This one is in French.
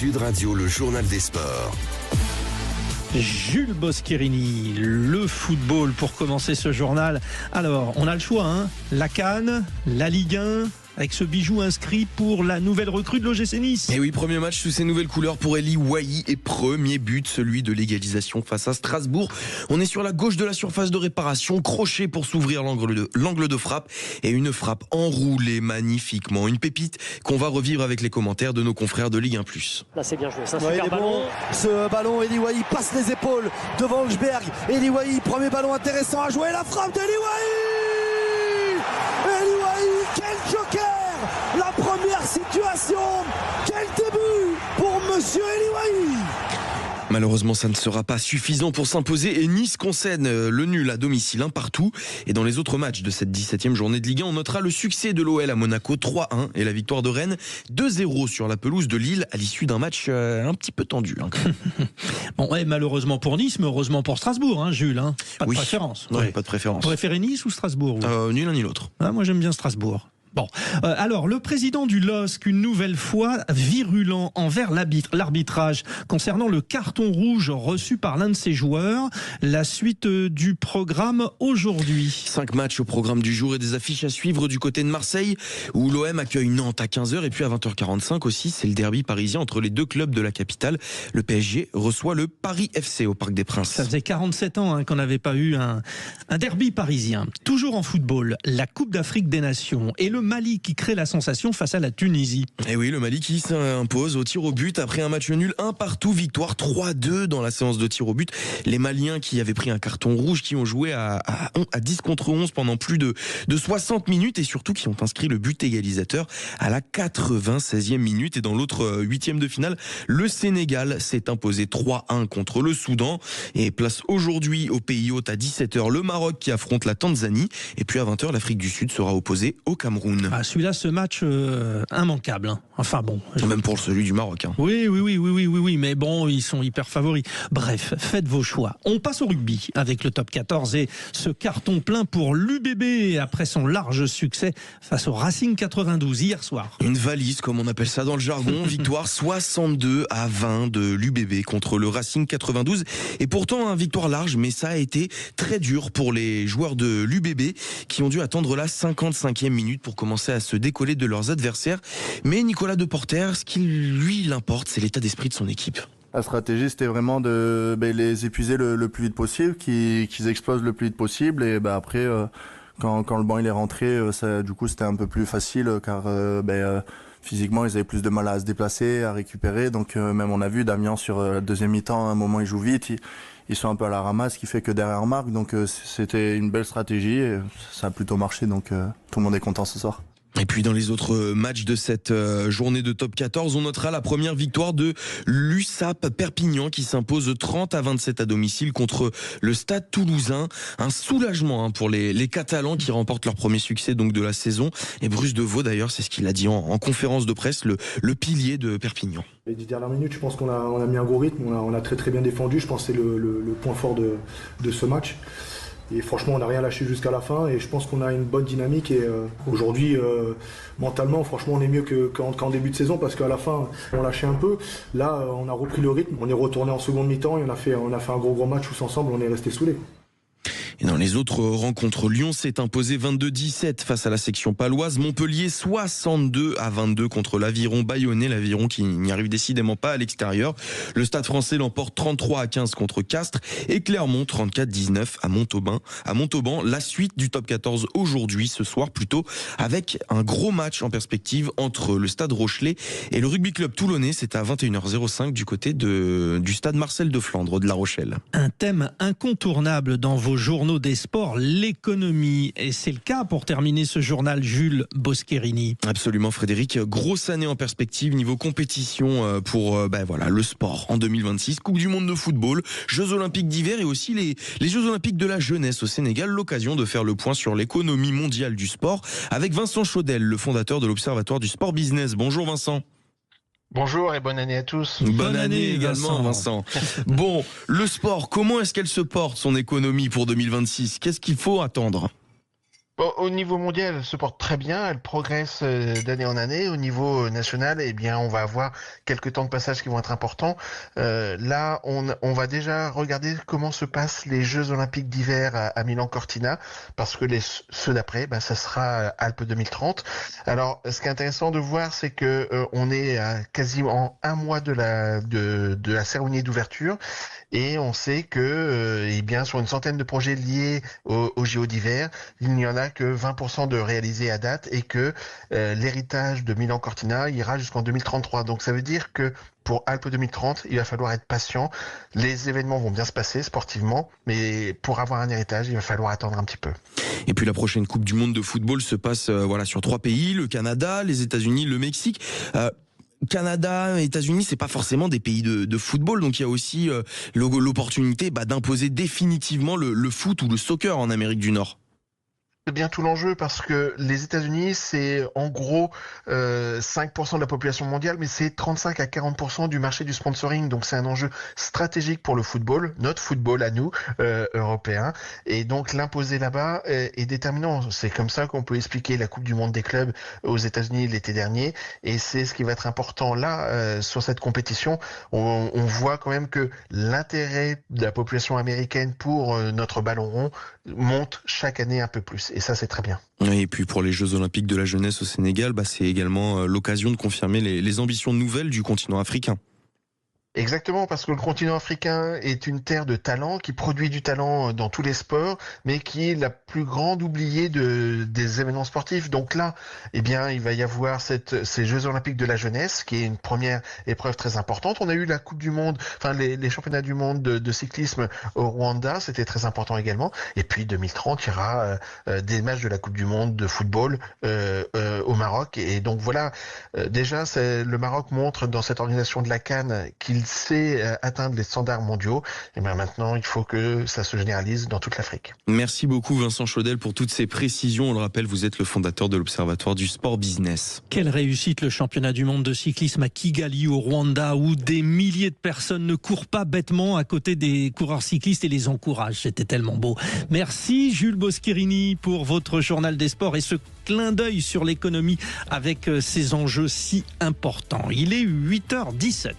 Sud Radio, le journal des sports. Jules Boscherini, le football pour commencer ce journal. Alors, on a le choix, hein, la CAN, la Ligue 1, avec ce bijou inscrit pour la nouvelle recrue de l'OGC Nice. Et oui, premier match sous ces nouvelles couleurs pour Eli Wahi et premier but, celui de l'égalisation face à Strasbourg. On est sur la gauche de la surface de réparation, crochet pour s'ouvrir l'angle de frappe et une frappe enroulée magnifiquement. Une pépite qu'on va revivre avec les commentaires de nos confrères de Ligue 1+. Là, c'est bien joué, c'est un super ballon. Bon. Ce ballon, Eli Wahi passe les épaules devant Hulsberg. Eli Wahi, premier ballon intéressant à jouer, la frappe d'Eli Wahi. Eli Wahi, quel joker! La première situation, quel début pour Monsieur Eli Wahi. Malheureusement, ça ne sera pas suffisant pour s'imposer et Nice concède le nul à domicile 1 partout. Et dans les autres matchs de cette 17e journée de Ligue 1, on notera le succès de l'OL à Monaco 3-1 et la victoire de Rennes 2-0 sur la pelouse de Lille à l'issue d'un match un petit peu tendu. Bon, ouais, malheureusement pour Nice, mais heureusement pour Strasbourg, hein, Jules. Hein. Pas de préférence. Non, pas de préférence. Vous préférez Nice ou Strasbourg? Ni l'un ni l'autre. Ah, moi, j'aime bien Strasbourg. Bon, alors le président du LOSC, une nouvelle fois virulent envers l'arbitrage concernant le carton rouge reçu par l'un de ses joueurs. La suite du programme aujourd'hui. 5 matchs au programme du jour et des affiches à suivre du côté de Marseille où l'OM accueille Nantes à 15h et puis à 20h45 aussi, c'est le derby parisien entre les deux clubs de la capitale. Le PSG reçoit le Paris FC au Parc des Princes. Ça faisait 47 ans qu'on n'avait pas eu un derby parisien. Toujours en football, la Coupe d'Afrique des Nations et le Mali qui crée la sensation face à la Tunisie. Et oui, le Mali qui s'impose au tir au but après un match nul 1 partout, victoire 3-2 dans la séance de tir au but. Les Maliens qui avaient pris un carton rouge, qui ont joué à 10 contre 11 pendant plus de 60 minutes et surtout qui ont inscrit le but égalisateur à la 96e minute. Et dans l'autre 8e de finale, le Sénégal s'est imposé 3-1 contre le Soudan et place aujourd'hui au pays hôte à 17h le Maroc qui affronte la Tanzanie et puis à 20h l'Afrique du Sud sera opposée au Cameroun. Ah, celui-là, ce match immanquable. Hein. Enfin bon. Même pour celui du Maroc. Hein. Oui, mais bon, ils sont hyper favoris. Bref, faites vos choix. On passe au rugby avec le top 14 et ce carton plein pour l'UBB après son large succès face au Racing 92 hier soir. Une valise, comme on appelle ça dans le jargon, victoire 62-20 de l'UBB contre le Racing 92. Et pourtant, victoire large, mais ça a été très dur pour les joueurs de l'UBB qui ont dû attendre la 55e minute pour commencer à se décoller de leurs adversaires. Mais Nicolas Deporter, ce qui lui l'importe, c'est l'état d'esprit de son équipe. La stratégie, c'était vraiment de les épuiser le plus vite possible, qu'ils explosent le plus vite possible. Et après, quand le banc il est rentré, du coup, c'était un peu plus facile car physiquement, ils avaient plus de mal à se déplacer, à récupérer. Donc même on a vu Damien sur la deuxième mi-temps, à un moment il joue vite, ils sont un peu à la ramasse, ce qui fait que derrière on marque. Donc c'était une belle stratégie et ça a plutôt marché. Donc tout le monde est content ce soir. Et puis dans les autres matchs de cette journée de top 14, on notera la première victoire de l'USAP Perpignan qui s'impose 30-27 à domicile contre le Stade Toulousain. Un soulagement pour les Catalans qui remportent leur premier succès donc de la saison. Et Bruce Deveau d'ailleurs, c'est ce qu'il a dit en conférence de presse, le pilier de Perpignan. Les 10 dernières minutes, je pense qu'on a mis un gros rythme, on a très très bien défendu. Je pense que c'est le point fort de ce match. Et franchement, on n'a rien lâché jusqu'à la fin et je pense qu'on a une bonne dynamique. Et aujourd'hui, mentalement, franchement, on est mieux qu'en début de saison parce qu'à la fin, on lâchait un peu. Là, on a repris le rythme, on est retourné en seconde mi-temps et on a fait un gros match tous ensemble, on est restés soudés. Et dans les autres rencontres, Lyon s'est imposé 22-17 face à la section paloise. Montpellier 62-22 contre l'Aviron Bayonnais. L'Aviron qui n'y arrive décidément pas à l'extérieur. Le Stade Français l'emporte 33-15 contre Castres. Et Clermont 34-19 à Montauban. La suite du top 14 aujourd'hui, ce soir plutôt, avec un gros match en perspective entre le Stade Rochelais et le Rugby Club Toulonnais. C'est à 21h05 du côté du Stade Marcel de Flandre de La Rochelle. Un thème incontournable dans vos journaux des sports, l'économie. Et c'est le cas pour terminer ce journal, Jules Boscherini. Absolument Frédéric, grosse année en perspective niveau compétition pour le sport en 2026. Coupe du monde de football, Jeux olympiques d'hiver et aussi les Jeux olympiques de la jeunesse au Sénégal. L'occasion de faire le point sur l'économie mondiale du sport avec Vincent Chaudel, le fondateur de l'Observatoire du Sport Business. Bonjour Vincent. Bonjour et bonne année à tous. Bonne année également Vincent. Bon, le sport, comment est-ce qu'elle se porte son économie pour 2026 ? Qu'est-ce qu'il faut attendre ? Bon, au niveau mondial, elle se porte très bien, elle progresse d'année en année. Au niveau national, eh bien, on va avoir quelques temps de passage qui vont être importants. Là, on va déjà regarder comment se passent les Jeux Olympiques d'hiver à Milan-Cortina, parce que ceux d'après, ça sera Alpes 2030. Alors, ce qui est intéressant de voir, c'est que on est à quasiment un mois de la cérémonie d'ouverture, et on sait que, eh bien, sur une centaine de projets liés au JO d'hiver, il n'y en a que 20% de réalisés à date, et que l'héritage de Milan-Cortina ira jusqu'en 2033. Donc ça veut dire que pour Alpes 2030, il va falloir être patient. Les événements vont bien se passer sportivement, mais pour avoir un héritage, il va falloir attendre un petit peu. Et puis la prochaine Coupe du Monde de football se passe sur 3 pays, le Canada, les États-Unis, le Mexique. Canada, États-Unis, c'est pas forcément des pays de football, donc il y a aussi l'opportunité d'imposer définitivement le foot ou le soccer en Amérique du Nord. C'est bien tout l'enjeu, parce que les États-Unis, c'est en gros 5% de la population mondiale, mais c'est 35 à 40% du marché du sponsoring. Donc c'est un enjeu stratégique pour le football, notre football à nous, européens. Et donc l'imposer là-bas est déterminant. C'est comme ça qu'on peut expliquer la Coupe du Monde des clubs aux États-Unis l'été dernier. Et c'est ce qui va être important là, sur cette compétition. On voit quand même que l'intérêt de la population américaine pour notre ballon rond monte chaque année un peu plus. Et ça, c'est très bien. Et puis pour les Jeux Olympiques de la jeunesse au Sénégal, c'est également l'occasion de confirmer les ambitions nouvelles du continent africain. Exactement, parce que le continent africain est une terre de talent, qui produit du talent dans tous les sports, mais qui est la plus grande oubliée des événements sportifs. Donc là, eh bien, il va y avoir ces Jeux Olympiques de la jeunesse, qui est une première épreuve très importante. On a eu la Coupe du Monde, les championnats du monde de cyclisme au Rwanda, c'était très important également. Et puis 2030, il y aura des matchs de la Coupe du Monde de football au Maroc. Et donc voilà, déjà, le Maroc montre dans cette organisation de la CAN qu'il sait atteindre les standards mondiaux. Et bien maintenant, il faut que ça se généralise dans toute l'Afrique. Merci beaucoup Vincent Chaudel pour toutes ces précisions. On le rappelle, vous êtes le fondateur de l'Observatoire du sport business. Quelle réussite le championnat du monde de cyclisme à Kigali au Rwanda, où des milliers de personnes ne courent pas bêtement à côté des coureurs cyclistes et les encouragent. C'était tellement beau. Merci Jules Boscherini pour votre journal des sports et ce clin d'œil sur l'économie avec ces enjeux si importants. Il est 8h17.